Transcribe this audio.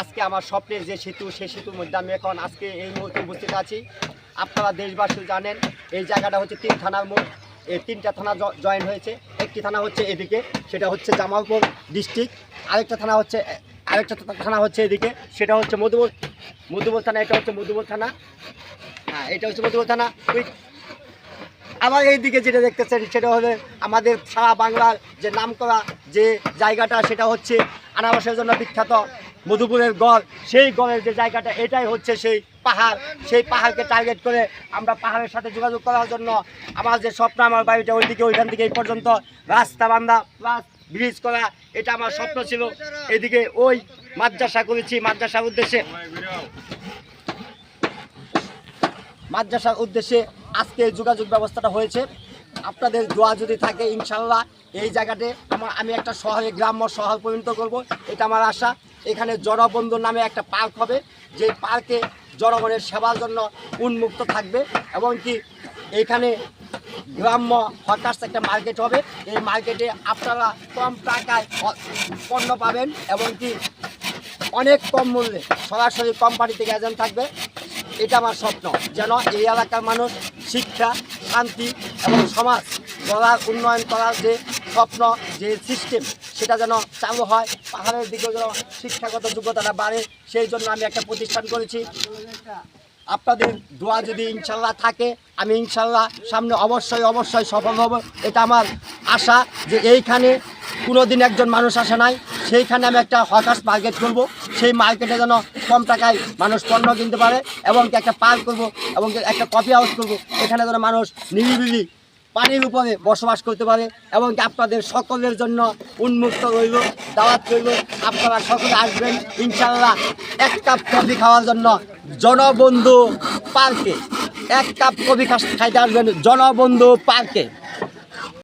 আজকে আমার স্বপ্নের যে সেতু, সেই সেতুর মধ্যে আমি এখন আজকে এই মুহূর্তে উপস্থিত আছি। আপনারা দেশবাসী জানেন এই জায়গাটা হচ্ছে 3 থানার মোড়। এই 3টা থানা জয়েন হয়েছে। একটি থানা হচ্ছে এদিকে, সেটা হচ্ছে জামালপুর ডিস্ট্রিক্ট। আরেকটা থানা হচ্ছে এদিকে, সেটা হচ্ছে মধুবর থানা। এটা হচ্ছে মধুবর থানা। হ্যাঁ, এটা হচ্ছে মধুবর থানা। আবার এইদিকে যেটা দেখতেছেন সেটা হলে আমাদের সারা বাংলার যে নামকরা যে জায়গাটা, সেটা হচ্ছে আনারসের জন্য বিখ্যাত মধুপুরের গড়। সেই গড়ের যে জায়গাটা, এটাই হচ্ছে সেই পাহাড়। সেই পাহাড়কে টার্গেট করে আমরা পাহাড়ের সাথে যোগাযোগ করার জন্য আমার যে স্বপ্ন, আমার বাড়িটা ওইখান থেকে এই পর্যন্ত রাস্তা বান্ধা, প্লাস ব্রিজ করা, এটা আমার স্বপ্ন ছিল। এদিকে ওই মাদ্রাসা করেছি, মাদ্রাসার উদ্দেশ্যে আজকে যোগাযোগ ব্যবস্থাটা হয়েছে। আপনাদের দোয়া যদি থাকে, ইনশাল্লাহ এই জায়গাতে আমি একটা গ্রাম্য শহর পরিণত করব, এটা আমার আশা। এখানে জনবন্ধু নামে একটা পার্ক হবে, যে পার্কে জনগণের সেবার জন্য উন্মুক্ত থাকবে, এবং কি এখানে গ্রাম্য হকার্স একটা মার্কেট হবে। এই মার্কেটে আপনারা কম টাকায় পণ্য পাবেন, এবং কি অনেক কম মূল্যে সরাসরি কোম্পানি থেকে এজেন্ট থাকবে। এটা আমার স্বপ্ন, যেন এই এলাকার মানুষ শিক্ষা, শান্তি এবং সমাজ গড়ার, উন্নয়ন করার যে স্বপ্ন, যে সিস্টেম, সেটা যেন চালু হয়। পাহাড়ের দিকেও যেন শিক্ষাগত যোগ্যতাটা বাড়ে, সেই জন্য আমি একটা প্রতিষ্ঠান করেছি। আপনাদের দোয়া যদি ইনশাল্লাহ থাকে, আমি ইনশাল্লাহ সামনে অবশ্যই সফল হব। এটা আমার আশা, যে এইখানে কোনোদিন একজন মানুষ আসে নাই, সেইখানে আমি একটা হকার্স মার্কেট করব। সেই মার্কেটে যেন কম টাকায় মানুষ পণ্য কিনতে পারে, এবং একটা পার্ক করব, এবং একটা কফি হাউস করব। এখানে যেন মানুষ নিরিবিলি পানির উপরে বসবাস করতে পারে, এবং আপনাদের সকলের জন্য উন্মুক্ত রইল, দাওয়াত রইল। আপনারা সকলে আসবেন ইনশাল্লাহ 1 কাপ কফি খাওয়ার জন্য জনবন্ধু পার্কে। 1 কাপ কফি খাইতে আসবেন জনবন্ধু পার্কে।